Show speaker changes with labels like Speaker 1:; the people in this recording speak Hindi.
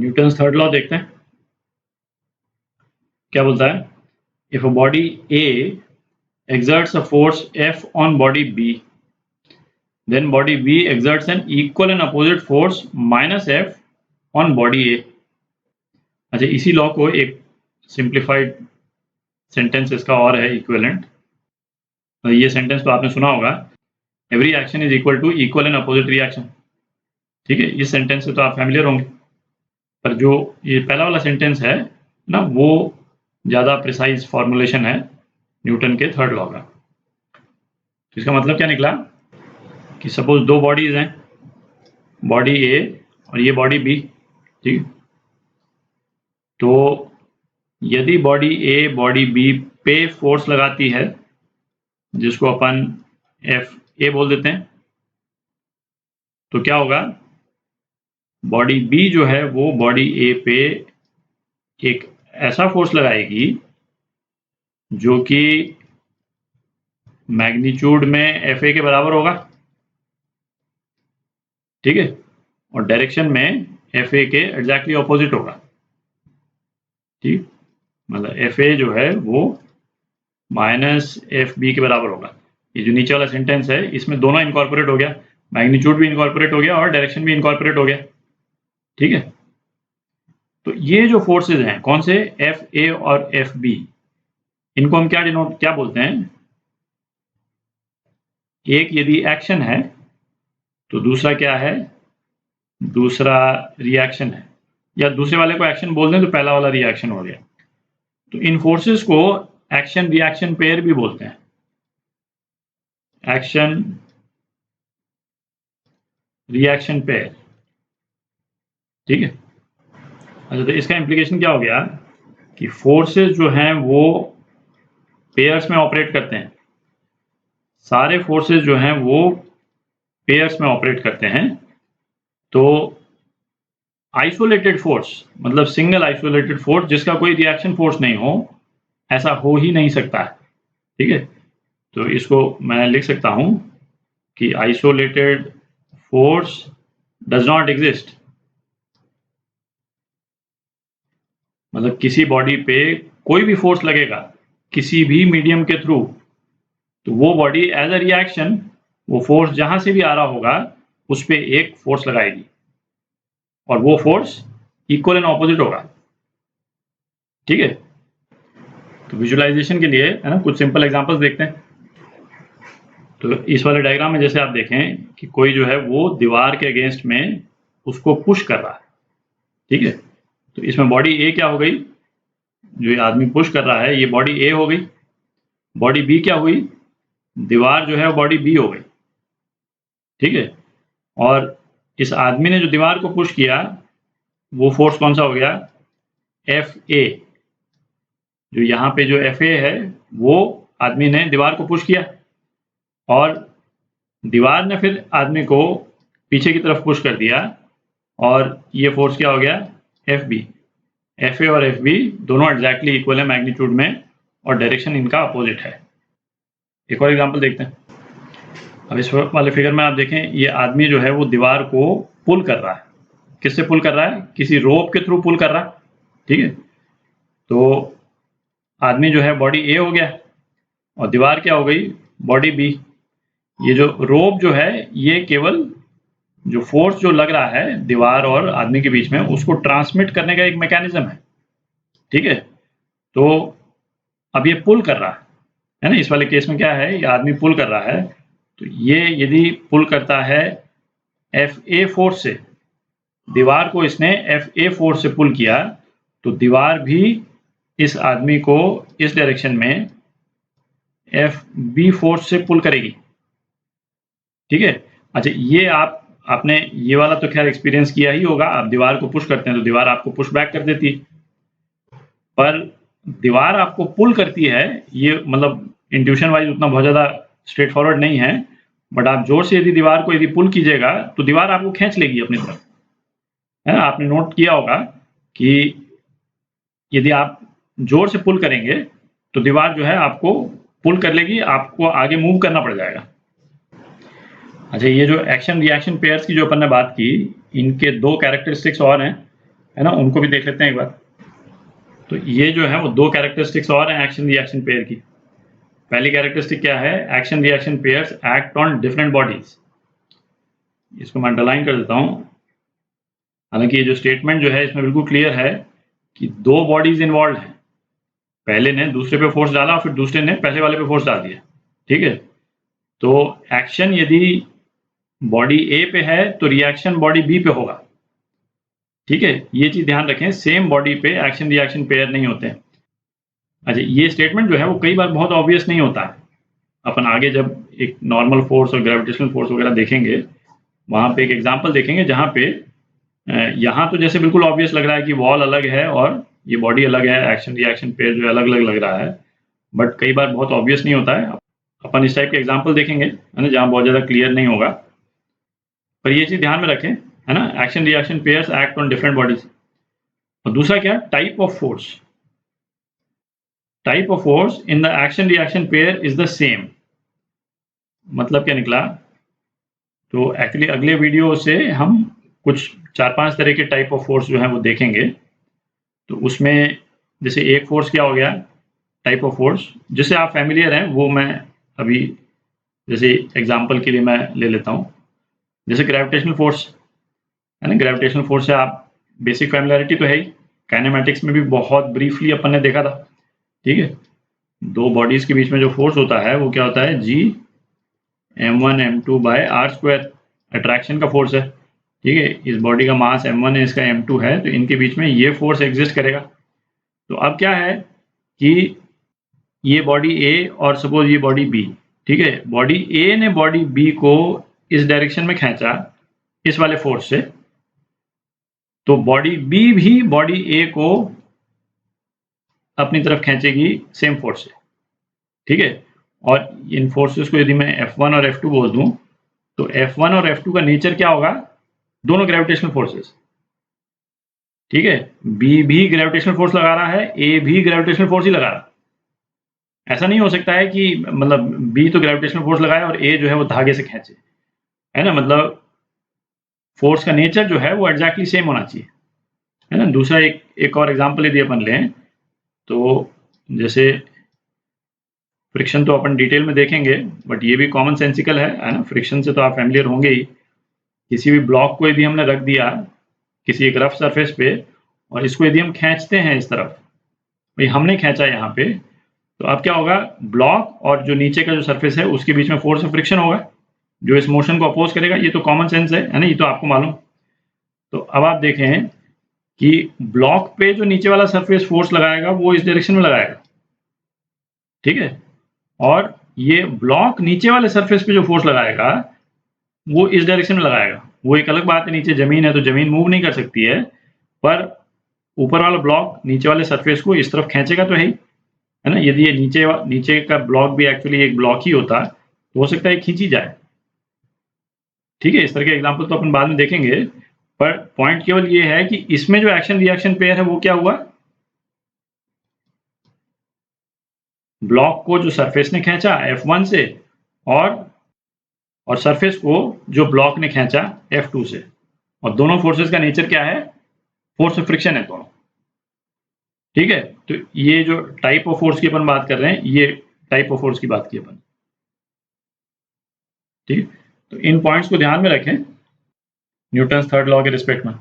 Speaker 1: न्यूटन्स थर्ड लॉ देखते हैं क्या बोलता है। If a body A exerts a force F on body B, then body B exerts an equal and opposite force minus F on body A। अच्छा, इसी लॉ को एक सिंप्लीफाइड सेंटेंस इसका और है इक्विवेलेंट। ये सेंटेंस तो आपने सुना होगा, every action is equal to equal and opposite reaction. ठीक है, इस सेंटेंस से तो आप फैमिलियर होंगे, पर जो ये पहला वाला सेंटेंस है ना, वो ज़्यादा प्रिसाइज फॉर्मुलेशन है न्यूटन के थर्ड लॉ का। तो इसका मतलब क्या निकला कि सपोज दो बॉडीज हैं, बॉडी ए और ये बॉडी बी। ठीक, तो यदि बॉडी ए बॉडी बी पे फोर्स लगाती है, जिसको अपन एफ ए बोल देते हैं, तो क्या होगा, बॉडी बी जो है वो बॉडी ए पे एक ऐसा फोर्स लगाएगी जो कि मैग्नीट्यूड में एफ ए के बराबर होगा। ठीक है, और डायरेक्शन में एफ ए के एग्जैक्टली ऑपोजिट होगा। ठीक, मतलब एफ ए जो है वो माइनस एफ बी के बराबर होगा। ये जो नीचे वाला सेंटेंस है इसमें दोनों इनकॉर्पोरेट हो गया, मैग्नीट्यूड भी इनकॉर्पोरेट हो गया और डायरेक्शन भी इनकॉर्पोरेट हो गया। ठीक है, तो ये जो फोर्सेज हैं कौन से, एफ ए और एफ बी, इनको हम क्या बोलते हैं, एक यदि एक्शन है तो दूसरा क्या है, दूसरा रिएक्शन है, या दूसरे वाले को एक्शन बोल दें तो पहला वाला रिएक्शन हो गया। तो इन फोर्सेस को एक्शन रिएक्शन पेयर भी बोलते हैं, एक्शन रिएक्शन पेयर। ठीक है, अच्छा, तो इसका इम्प्लीकेशन क्या हो गया कि फोर्सेस जो हैं वो पेयर्स में ऑपरेट करते हैं, सारे फोर्सेस जो हैं वो पेयर्स में ऑपरेट करते हैं। तो आइसोलेटेड फोर्स, मतलब सिंगल आइसोलेटेड फोर्स जिसका कोई रिएक्शन फोर्स नहीं हो, ऐसा हो ही नहीं सकता है। ठीक है, तो इसको मैं लिख सकता हूं कि isolated force does not exist. मतलब किसी बॉडी पे कोई भी फोर्स लगेगा किसी भी मीडियम के थ्रू, तो वो बॉडी एज अ रिएक्शन वो फोर्स जहां से भी आ रहा होगा उस पर एक फोर्स लगाएगी, और वो फोर्स इक्वल एंड ऑपोजिट होगा। ठीक है, तो विजुअलाइजेशन के लिए है ना, कुछ सिंपल एग्जांपल्स देखते हैं। तो इस वाले डायग्राम में जैसे आप देखें कि कोई जो है वो दीवार के अगेंस्ट में उसको पुश कर रहा है। ठीक है, तो इसमें बॉडी ए क्या हो गई, जो ये आदमी पुश कर रहा है ये बॉडी ए हो गई। बॉडी बी क्या हुई, दीवार जो है बॉडी बी हो गई। ठीक है, और इस आदमी ने जो दीवार को पुश किया वो फोर्स कौन सा हो गया, एफ ए। जो यहाँ पे जो एफ ए है वो आदमी ने दीवार को पुश किया, और दीवार ने फिर आदमी को पीछे की तरफ पुश कर दिया, और ये फोर्स क्या हो गया, एफ बी। एफ ए और एफ बी दोनों एग्जैक्टली इक्वल है मैग्नीट्यूड में, और डायरेक्शन इनका अपोजिट है। एक और एग्जांपल देखते हैं। अब इस वाले फिगर में आप देखें, ये आदमी जो है वो दीवार को पुल कर रहा है। किससे पुल कर रहा है, किसी रोप के थ्रू पुल कर रहा है। ठीक है, तो आदमी जो है बॉडी ए हो गया, और दीवार क्या हो गई, बॉडी बी। ये जो रोप जो है ये केवल जो फोर्स जो लग रहा है दीवार और आदमी के बीच में उसको ट्रांसमिट करने का एक मैकेनिज्म है। ठीक है, तो अब ये पुल कर रहा है ना, इस वाले केस में क्या है, ये आदमी पुल कर रहा है। तो ये यदि पुल करता है एफ ए फोर्स से, दीवार को इसने एफ ए फोर्स से पुल किया, तो दीवार भी इस आदमी को इस डायरेक्शन में एफ बी फोर्स से पुल करेगी। ठीक है, अच्छा, ये आपने ये वाला तो खैर एक्सपीरियंस किया ही होगा। आप दीवार को पुश करते हैं तो दीवार आपको पुश बैक कर देती है, पर दीवार आपको पुल करती है, ये मतलब इंट्यूशन वाइज उतना बहुत ज़्यादा स्ट्रेट फॉरवर्ड नहीं है, बट आप जोर से यदि दीवार को यदि पुल कीजिएगा तो दीवार आपको खींच लेगी अपनी तरफ, है ना। आपने नोट किया होगा कि यदि आप जोर से पुल करेंगे तो दीवार जो है आपको पुल कर लेगी, आपको आगे मूव करना पड़ जाएगा। अच्छा, ये जो एक्शन रिएक्शन पेयर्स की जो अपन ने बात की, इनके दो कैरेक्टरिस्टिक्स और हैं। है ना, उनको भी देख लेते हैं एक बार। तो ये जो है वो दो कैरेक्टरिस्टिक्स और हैं एक्शन रिएक्शन पेयर की। पहली कैरेक्टरिस्टिक क्या है, action reaction pairs act on different bodies. इसको मैं अंडरलाइन कर देता हूँ। हालांकि ये जो स्टेटमेंट जो है इसमें बिल्कुल क्लियर है कि दो बॉडीज इन्वॉल्व हैं, पहले ने दूसरे पे फोर्स डाला फिर दूसरे ने पहले वाले पे फोर्स डाल दिया, ठीक है। तो एक्शन यदि बॉडी ए पे है तो रिएक्शन बॉडी बी पे होगा, ठीक है। ये चीज ध्यान रखें, सेम बॉडी पे एक्शन रिएक्शन पेयर नहीं होते हैं। अच्छा, ये स्टेटमेंट जो है वो कई बार बहुत ऑब्वियस नहीं होता है। अपन आगे जब एक नॉर्मल फोर्स और ग्रेविटेशनल फोर्स वगैरह देखेंगे, वहां पे एक एग्जांपल देखेंगे जहां पे यहाँ तो जैसे बिल्कुल ऑब्वियस लग रहा है कि वॉल अलग है और ये बॉडी अलग है, एक्शन रिएक्शन पेयर जो अलग अलग लग रहा है, बट कई बार बहुत ऑब्वियस नहीं होता है। अपन इस टाइप के एग्जांपल देखेंगे, है ना, जहाँ बहुत ज़्यादा क्लियर नहीं होगा। पर ये चीज़ ध्यान में रखें, है ना, action reaction pairs act on different bodies. और दूसरा क्या, type of force. Type of force in the action reaction pair is the same. मतलब क्या निकला, तो एक्चुअली अगले वीडियो से हम कुछ 4-5 तरह के टाइप ऑफ फोर्स जो है वो देखेंगे। तो उसमें जैसे एक फोर्स क्या हो गया, टाइप ऑफ फोर्स जिससे आप फैमिलियर हैं, वो मैं अभी जैसे एग्जांपल के लिए मैं ले लेता हूँ। जैसे ग्रेविटेशनल फोर्स, है ना, ग्रेविटेशनल फोर्स से आप बेसिक फैमिलियरिटी तो है ही, काइनेमेटिक्स में भी बहुत ब्रीफली अपन ने देखा था, ठीक है। दो बॉडीज के बीच में जो फोर्स होता है वो क्या होता है, G m1 m2 by r square, attraction का फोर्स है, ठीक है। इस बॉडी का मास m1 है, इसका m2 है, तो इनके बीच में ये फोर्स एग्जिस्ट करेगा। तो अब क्या है कि ये बॉडी ए और सपोज ये बॉडी बी, ठीक है। बॉडी ए ने बॉडी बी को इस डायरेक्शन में खींचा इस वाले फोर्स से, तो बॉडी बी भी बॉडी ए को अपनी तरफ खींचेगी सेम फोर्स से, ठीक है। और इन फोर्सेस को यदि मैं F1 और F2 बोल दूं, तो F1 और F2 का नेचर क्या होगा, दोनों ग्रेविटेशनल फोर्सेस, ठीक है। बी भी ग्रेविटेशनल फोर्स लगा रहा है, ए भी ग्रेविटेशनल फोर्स ही लगा रहा है। ऐसा नहीं हो सकता है कि मतलब बी तो ग्रेविटेशनल फोर्स लगाए और ए जो है वो धागे से खींचे, है ना। मतलब फोर्स का नेचर जो है वो एग्जैक्टली सेम होना चाहिए, है ना। दूसरा एक और एग्जांपल यदि अपन लें, तो जैसे फ्रिक्शन तो अपन डिटेल में देखेंगे, बट ये भी कॉमन सेंसिकल है ना। फ्रिक्शन से तो आप फैमिलियर होंगे ही। किसी भी ब्लॉक को यदि हमने रख दिया किसी एक रफ सरफेस पे और इसको यदि हम खींचते हैं इस तरफ, भाई हमने खींचा यहाँ पे, तो अब क्या होगा, ब्लॉक और जो नीचे का जो सरफेस है उसके बीच में फोर्स ऑफ फ्रिक्शन होगा जो इस मोशन को अपोज करेगा। ये तो कॉमन सेंस है ना, ये तो आपको मालूम। तो अब आप देखें कि ब्लॉक पे जो नीचे वाला सरफेस फोर्स लगाएगा वो इस डायरेक्शन में लगाएगा, ठीक है। और ये ब्लॉक नीचे वाले सरफेस पे जो फोर्स लगाएगा वो इस डायरेक्शन में लगाएगा। वो एक अलग बात है, नीचे जमीन है तो जमीन मूव नहीं कर सकती है, पर ऊपर वाला ब्लॉक नीचे वाले सरफेस को इस तरफ खींचेगा तो है ही, है ना। यदि ये नीचे का ब्लॉक भी एक्चुअली एक ब्लॉक ही होता तो हो सकता है खींची जाए, ठीक है। इस तरह के एग्जाम्पल तो अपन बाद में देखेंगे, पर पॉइंट केवल ये है कि इसमें जो एक्शन रिएक्शन पेयर है वो क्या हुआ, ब्लॉक को जो सरफेस ने खींचा F1 से और सरफेस को जो ब्लॉक ने खींचा F2 से, और दोनों फोर्सेस का नेचर क्या है, फोर्स ऑफ फ्रिक्शन है दोनों, ठीक है। तो ये जो टाइप ऑफ फोर्स की अपन बात कर रहे हैं, ये टाइप ऑफ फोर्स की बात की अपन, ठीक। तो इन पॉइंट्स को ध्यान में रखें न्यूटन्स थर्ड लॉ के रिस्पेक्ट में।